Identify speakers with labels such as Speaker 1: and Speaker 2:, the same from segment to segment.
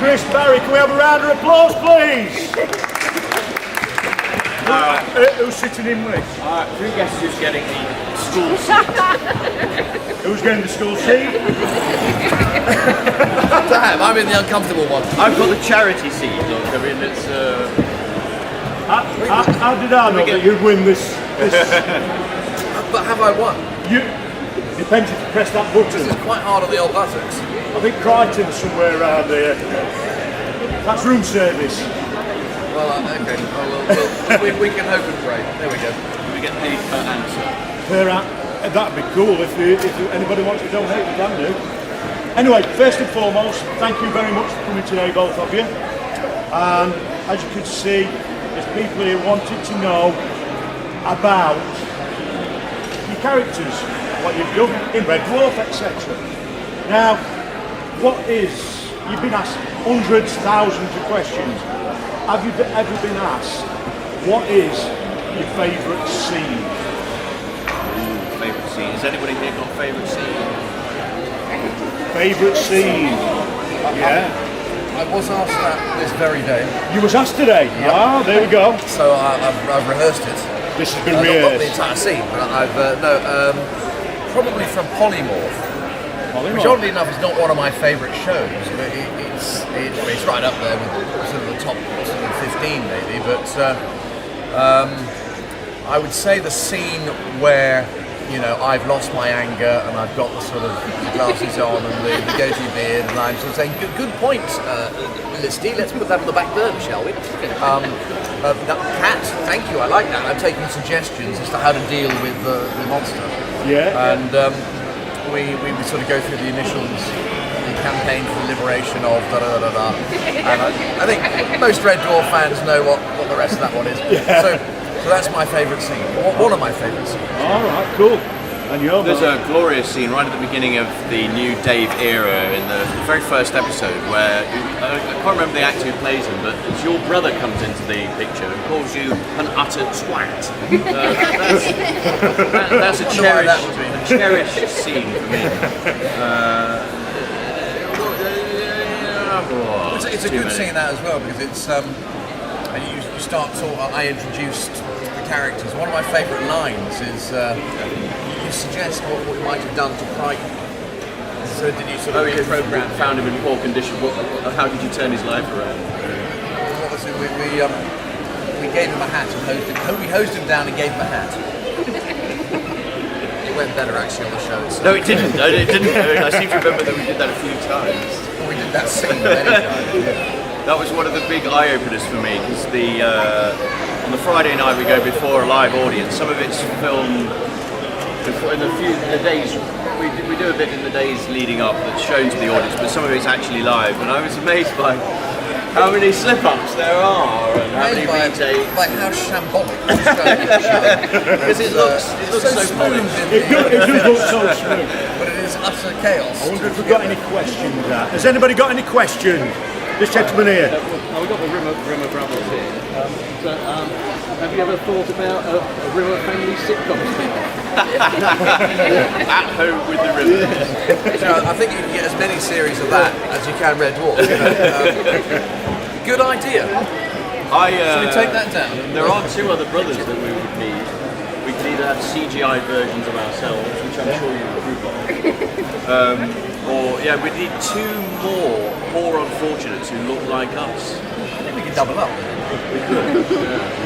Speaker 1: Chris, Barrie, can we have a round of applause, please? Who's sitting in with?
Speaker 2: Who guesses who's getting the school seat?
Speaker 1: Who's getting the school seat?
Speaker 3: Damn, I'm in the uncomfortable one.
Speaker 2: I've got the charity seat, look. I mean, it's...
Speaker 1: How did I know that you'd win this?
Speaker 3: But have I won?
Speaker 1: Depends if you press that button.
Speaker 3: This is quite hard on the old buttocks.
Speaker 1: I think Crichton's somewhere around here. That's room service.
Speaker 3: Well, okay. We can hope and pray. There we go.
Speaker 2: We get paid per answer.
Speaker 1: That'd be cool if anybody wants to donate, we can do. Anyway, first and foremost, thank you very much for coming today, both of you. And as you can see, there's people here wanting to know about your characters, what you've done in Red Dwarf, etc. Now, you've been asked hundreds, thousands of questions. Have you ever been asked, what is your favourite scene?
Speaker 2: Favourite scene. Has anybody here got favourite scene?
Speaker 1: Favourite scene? Yeah.
Speaker 3: I was asked that this very day.
Speaker 1: You was asked today? Yep. Ah, there we go.
Speaker 3: So I've rehearsed it.
Speaker 1: This has been
Speaker 3: Not the
Speaker 1: rehearsed.
Speaker 3: entire scene, but probably from Polymorph. Which oddly enough is not one of my favourite shows, but it's right up there with sort of the top sort of 15 maybe, but I would say the scene where, you know, I've lost my anger and I've got the sort of glasses on and the goatee beard and I'm sort of saying, good point, Listy, let's put that on the back burner, shall we? Cat, thank you, I like that. I'm taking suggestions as to how to deal with the monster.
Speaker 1: Yeah.
Speaker 3: And we sort of go through the initials, the campaign for the liberation of da-da-da-da-da. And I think most Red Dwarf fans know what the rest of that one is. Yeah. So that's my favourite scene, one of my favourite scenes.
Speaker 1: All right, cool. And you're
Speaker 2: There's a glorious scene right at the beginning of the new Dave era in the very first episode where, I can't remember the actor who plays him, but it's your brother comes into the picture and calls you an utter twat. That's a cherished scene for me.
Speaker 3: It's a good scene that as well because it's and you start sort of, I introduced the characters. One of my favourite lines is you suggest what we might have done to Crichton. So did you sort of
Speaker 2: program found him in poor condition? How did you turn his life around?
Speaker 3: Obviously we gave him a hat and hosed him. We hosed him down and gave him a hat. It went better actually on the show. So.
Speaker 2: No, it didn't. It didn't. I seem to remember that we did that a few times.
Speaker 3: We did that scene many times.
Speaker 2: That was one of the big eye-openers for me because on the Friday night we go before a live audience. Some of it's filmed before, in the days. We do a bit in the days leading up that's shown to the audience, but some of it's actually live. And I was amazed by how many slip-ups there are and how many retakes.
Speaker 3: Like how shambolic it's going to show.
Speaker 2: Because it looks so
Speaker 3: smooth.
Speaker 1: It does look so smooth.
Speaker 3: But it is utter chaos.
Speaker 1: I wonder if we've got any questions. Has anybody got any questions? This gentleman here.
Speaker 4: We've got the Rimmer brothers here. Have you ever thought about a Rimmer family sitcom spin-off?
Speaker 2: At home with the Rimmers.
Speaker 3: I think you can get as many series of that as you can Red Dwarf. Good idea. Shall we take that down?
Speaker 2: There are two other brothers that we would need. We could either have CGI versions of ourselves, which I'm sure you approve of. Or we need two more unfortunates who look like us.
Speaker 3: I think we could double up.
Speaker 2: We could.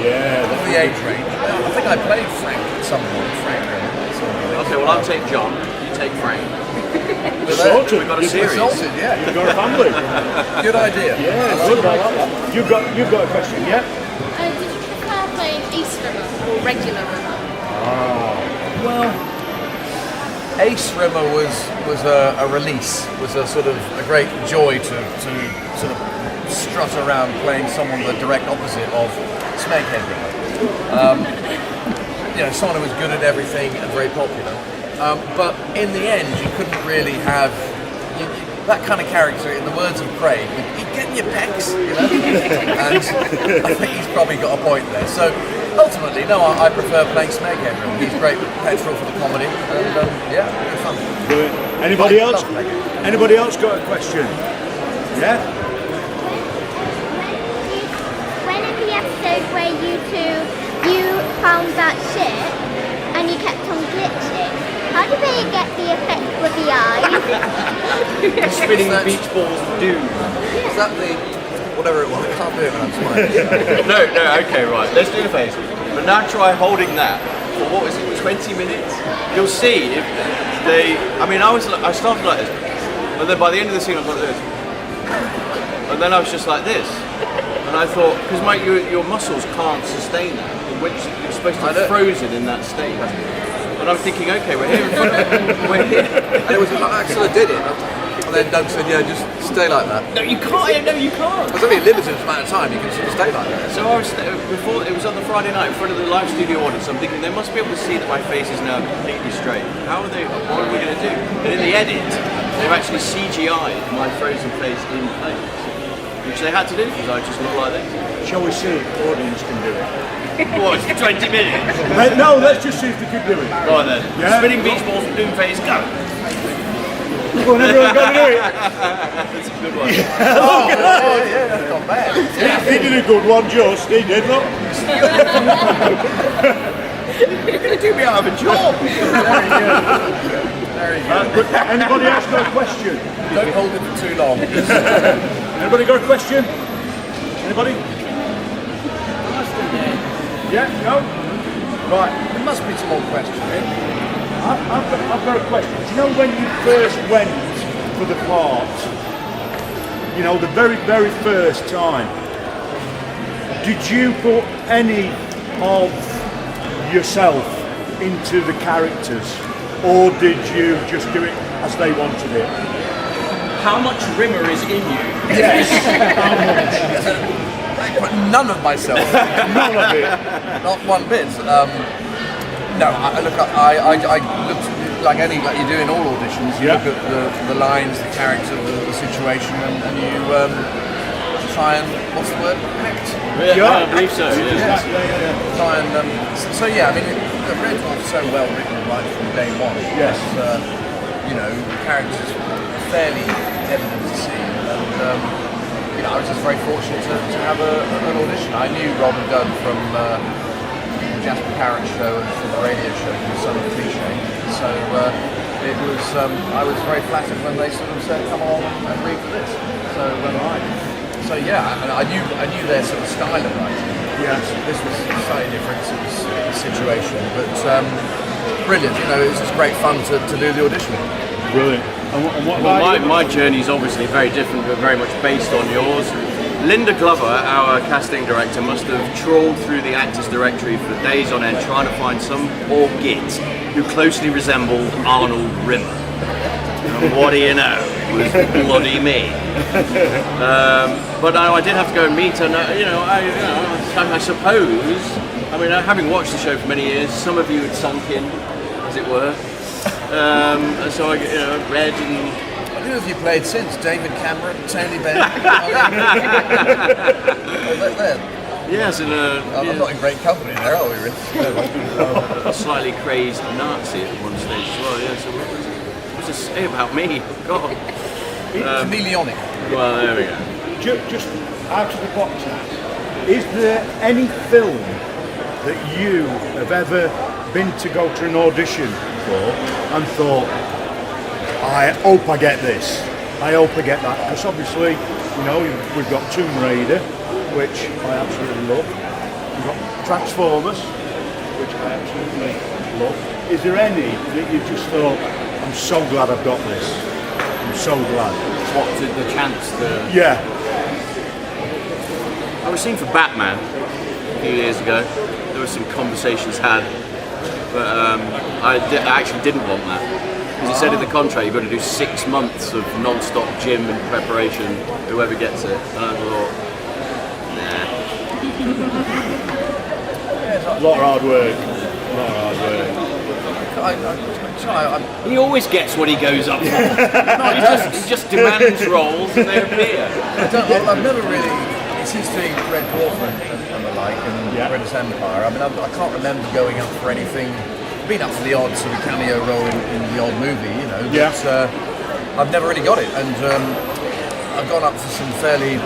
Speaker 1: Yeah.
Speaker 3: What's the age range? I think I played Frank at some point.
Speaker 2: Okay, well I'll take John. You take Frank.
Speaker 1: We've got
Speaker 2: a series.
Speaker 3: Yeah.
Speaker 1: You've got a family.
Speaker 3: Good idea.
Speaker 1: Yeah, good. I like that. You've got a question, yeah?
Speaker 5: Did you prefer playing Ace Rimmer or regular Rimmer?
Speaker 3: Well, Ace Rimmer was a release, was a sort of a great joy to sort of strut around playing someone the direct opposite of Snakehead Rimmer. Someone who was good at everything and very popular. But in the end, you couldn't really have that kind of character, in the words of Craig, he'd get in your pecs, and I think he's probably got a point there. So ultimately, no, I prefer playing Snakehead Rimmer. He's great petrol for the comedy, and it's fun.
Speaker 1: Anybody else? Anybody else got a question? Yeah?
Speaker 6: episode where you found that ship and you kept on glitching. How did they get the effect with the eyes?
Speaker 2: Spinning beach balls of doom.
Speaker 3: Is that the whatever it was? I can't do it when I'm smiling.
Speaker 2: No, okay, right. Let's do the face. But now try holding that for what was it? 20 minutes. You'll see if they. I mean, I started like this, but then by the end of the scene I was like this, and then I was just like this, and I thought because your muscles can't sustain that, which you're supposed to be frozen in that state. And I'm thinking, okay, we're here in front of we're here.
Speaker 3: And it was Axel did it. And then Doug said, yeah, just stay like that.
Speaker 2: No, you can't. No, you can't.
Speaker 3: There's only a limited amount of time you can sort of stay like that.
Speaker 2: So I was before it was on the Friday night in front of the live studio audience. I'm thinking they must be able to see that my face is now completely straight. How are they? What are we going to do? And in the edit, they've actually CGI'd my frozen face in place, which they had to do because I just look like this.
Speaker 1: Shall we see if the audience can do it?
Speaker 2: What? 20 minutes?
Speaker 1: No, let's just see if they can do it.
Speaker 2: Right then.
Speaker 1: Yeah.
Speaker 2: Spinning beach balls with doom face. Go.
Speaker 1: Well, everyone got to do it.
Speaker 2: That's a good one.
Speaker 3: Yeah, that's not bad.
Speaker 1: He did a good one, just. He did, look.
Speaker 2: You're going to do me out of a job.
Speaker 3: Very good.
Speaker 1: But anybody else got a question?
Speaker 3: Don't hold it for too long.
Speaker 1: Anybody got a question? Anybody? Yeah, no? Right.
Speaker 3: There must be some more questions.
Speaker 1: I've got a question. Do you know when you first went for the part? You know, the very, very first time. Did you put any of yourself into the characters? Or did you just do it as they wanted it?
Speaker 2: How much Rimmer is in you?
Speaker 1: Yes.
Speaker 3: But none of myself.
Speaker 1: None of it.
Speaker 3: Not one bit. No, I looked like you do in all auditions. You look at the lines, the character, the situation, and you try and what's the word? Connect.
Speaker 2: Yeah, I believe so. Yeah.
Speaker 3: Try and so yeah. I mean, the Red Dwarf's so well written right from day one.
Speaker 1: Yes.
Speaker 3: You know, the characters fairly evident to see, and you know, I was just very fortunate to have an audition. I knew Rob and Doug from the Jasper Parrott show and from the radio show from Son of Cliche. So it was. I was very flattered when they sort of said, "Come along and read for this." So yeah, and I knew their sort of style of writing.
Speaker 1: Yes.
Speaker 3: This was slightly different sort of situation, but brilliant. You know, it was just great fun to do the audition.
Speaker 1: Brilliant. And what
Speaker 2: Well, my journey is obviously very different, but very much based on yours. Linda Glover, our casting director, must have trawled through the actors directory for days on end trying to find some poor git who closely resembled Arnold Rimmer. And what do you know? It was bloody me. But I did have to go and meet her. I suppose. I mean, having watched the show for many years, some of you had sunk in, as it were. And so I, read and.
Speaker 3: Who have you played since? David Cameron, Tony Bennett?
Speaker 2: Yes, and
Speaker 3: I'm not in great company there, are we, Rich?
Speaker 2: a slightly crazed Nazi at one stage as well. Yeah. So what to say about me? God.
Speaker 3: Chameleonic.
Speaker 2: Well, there we go.
Speaker 1: Just out of the box now, is there any film that you have ever been to go to an audition for and thought, I hope I get this, I hope I get that? Because obviously, we've got Tomb Raider, which I absolutely love. We've got Transformers, which I absolutely love. Is there any that you just thought, I'm so glad I've got this? I'm so glad.
Speaker 2: What, the chance to...
Speaker 1: Yeah.
Speaker 2: I was seen for Batman a few years ago. There were some conversations had, but I actually didn't want that. Because it said in the contract you've got to do 6 months of non-stop gym and preparation, whoever gets it. And I thought, nah.
Speaker 1: A lot of hard work.
Speaker 2: He always gets what he goes up for. He just demands roles and they appear.
Speaker 3: I've never really... Since doing Red Dwarf and the like, and British Empire, I mean, I can't remember going up for anything. Been up for the odd sort of cameo role in the odd movie, but I've never really got it. And I've gone up for some fairly,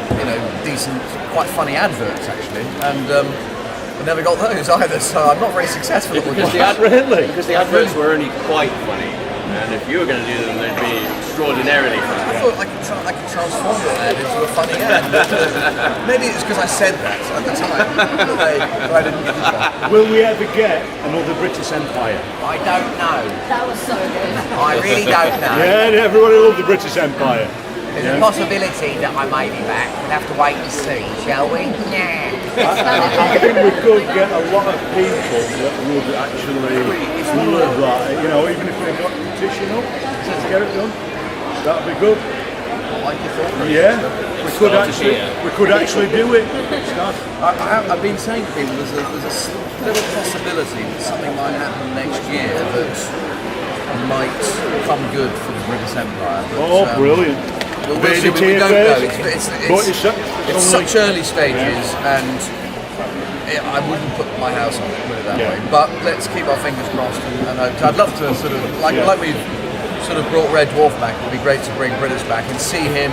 Speaker 3: decent, quite funny adverts actually, and I never got those either. So I'm not very successful at
Speaker 2: Because the adverts were only quite funny, and if you were going to do them, they'd be extraordinarily funny.
Speaker 3: I thought I could transform that ad into a funny ad. But, maybe it's because I said that at the time. but I didn't do that.
Speaker 1: Will we ever get another British Empire?
Speaker 3: I don't know.
Speaker 5: That was so good.
Speaker 3: I really don't know.
Speaker 1: Yeah, everybody loved the British Empire.
Speaker 3: There's a possibility that I may be back. We'll have to wait and see, shall we? Nah.
Speaker 1: I think we could get a lot of people that would actually love that. Even if we got a petition up to get it done, that'd be good. Yeah, we could actually do it.
Speaker 3: I've been saying to people there's a little possibility that something might happen next year that might come good for the British Empire. But,
Speaker 1: Brilliant.
Speaker 3: We'll see, we don't know. It's such early stages, and I wouldn't put my house on it, put it that way. But let's keep our fingers crossed, and I'd love to sort of, like we've sort of brought Red Dwarf back, it'd be great to bring British back and see him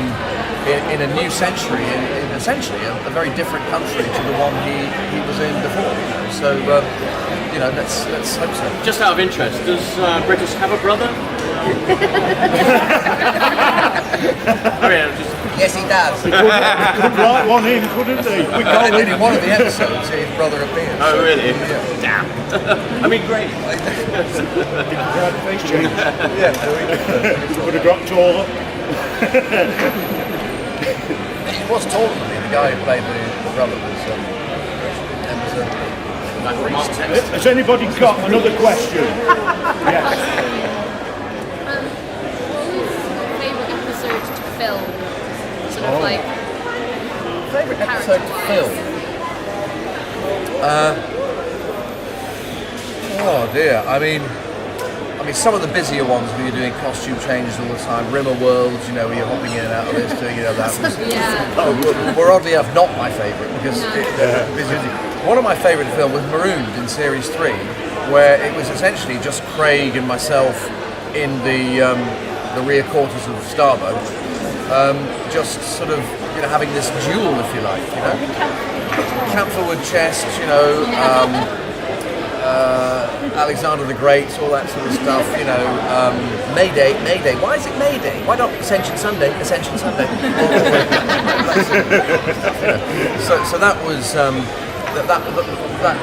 Speaker 3: in a new century, in essentially a very different country to the one he was in before. So, let's hope so.
Speaker 2: Just out of interest, does British have a brother?
Speaker 3: Yes, he does.
Speaker 1: Could write one in, couldn't he? We can't
Speaker 3: In one of the episodes, his brother appears.
Speaker 2: Oh, really?
Speaker 3: Yeah.
Speaker 2: Damn. I mean, great.
Speaker 1: face change.
Speaker 3: Yeah, there
Speaker 1: Would have got taller.
Speaker 3: he was taller than me. The guy who played the brother was.
Speaker 1: Has anybody got another question? Yes.
Speaker 5: What was your favourite episode to film? Sort of like
Speaker 3: Favourite episode to film? Oh dear. I mean, some of the busier ones where you're doing costume changes all the time. Rimmer Worlds, where you're hopping in and out of this, doing that was. Were oddly enough not my favourite because one of my favourite films was Marooned in Series 3, where it was essentially just Craig and myself in the rear quarters of Starboat, just sort of having this duel, if you like, Camphorwood chest, Alexander the Great, all that sort of stuff, Mayday, why is it Mayday? Why not Ascension Sunday? So that was, that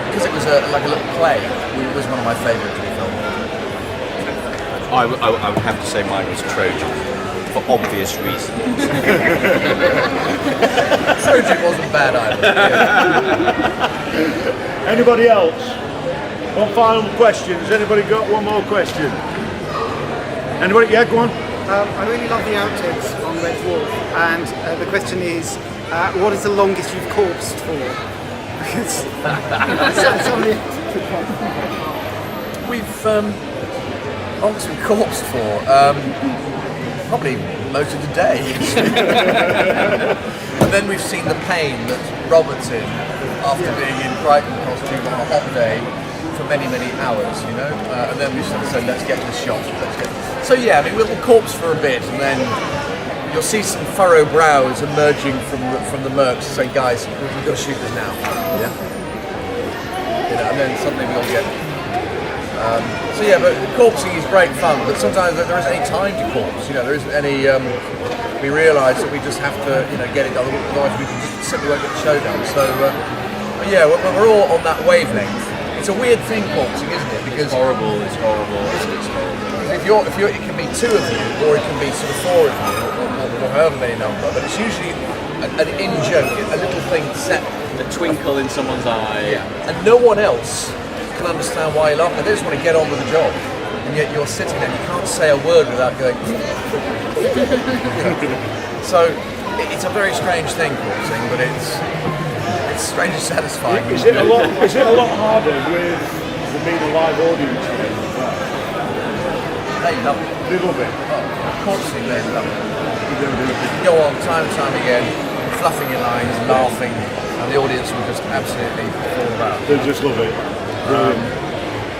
Speaker 3: because it was like a little play, it was one of my favourites to be filmed.
Speaker 2: I would have to say mine was Trojan, for obvious reasons.
Speaker 3: Trojan wasn't bad either.
Speaker 1: Anybody else? One final question. Has anybody got one more question? Anybody? Yeah, go on.
Speaker 7: I really love the outtakes on Red Dwarf, and the question is, what is the longest you've corpsed for? Because somebody
Speaker 3: We've longest we've corpsed for probably most of the day. And then we've seen the pain that Robert's in after being in Brighton costume on a hot day for many hours, and then we sort of said, let's get this shot. So yeah, we'll corpse for a bit, and then you'll see some furrow brows emerging from the mercs saying, guys, we've got to shoot this now. And then suddenly we'll get. But corpsing is great fun, but sometimes there isn't any time to corpse. There isn't any. We realise that we just have to, get it done. Otherwise, we just simply won't get the show done. So, we're all on that wavelength. It's a weird thing, corpsing, isn't it? Because
Speaker 2: It's horrible. It's horrible.
Speaker 3: if you're, it can be two of you, or it can be sort of four of you, or however many number. But it's usually an in-joke, a little thing set.
Speaker 2: The twinkle in someone's eye.
Speaker 3: And no one else can understand why you're laughing. They just want to get on with the job. And yet you're sitting there, you can't say a word without going. So it's a very strange thing, corpsing, but it's strangely satisfying.
Speaker 1: Is it a lot harder with the being a live audience?
Speaker 3: They love it.
Speaker 1: They love it.
Speaker 3: Corpsing, they love it. You go on time and time again, fluffing your lines, laughing, and the audience will just absolutely fall about.
Speaker 1: They just love it. Brilliant.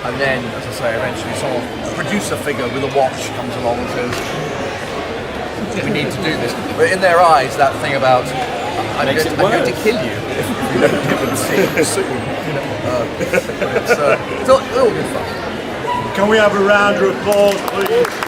Speaker 3: And then, as I say, eventually a producer figure with a watch comes along and says, we need to do this. But in their eyes, that thing about I'm
Speaker 4: Makes
Speaker 3: going,
Speaker 4: it
Speaker 3: I'm going to
Speaker 4: worse.
Speaker 3: kill you if you don't give them soon. You know, it's all good fun.
Speaker 1: Can we have a round of applause, please?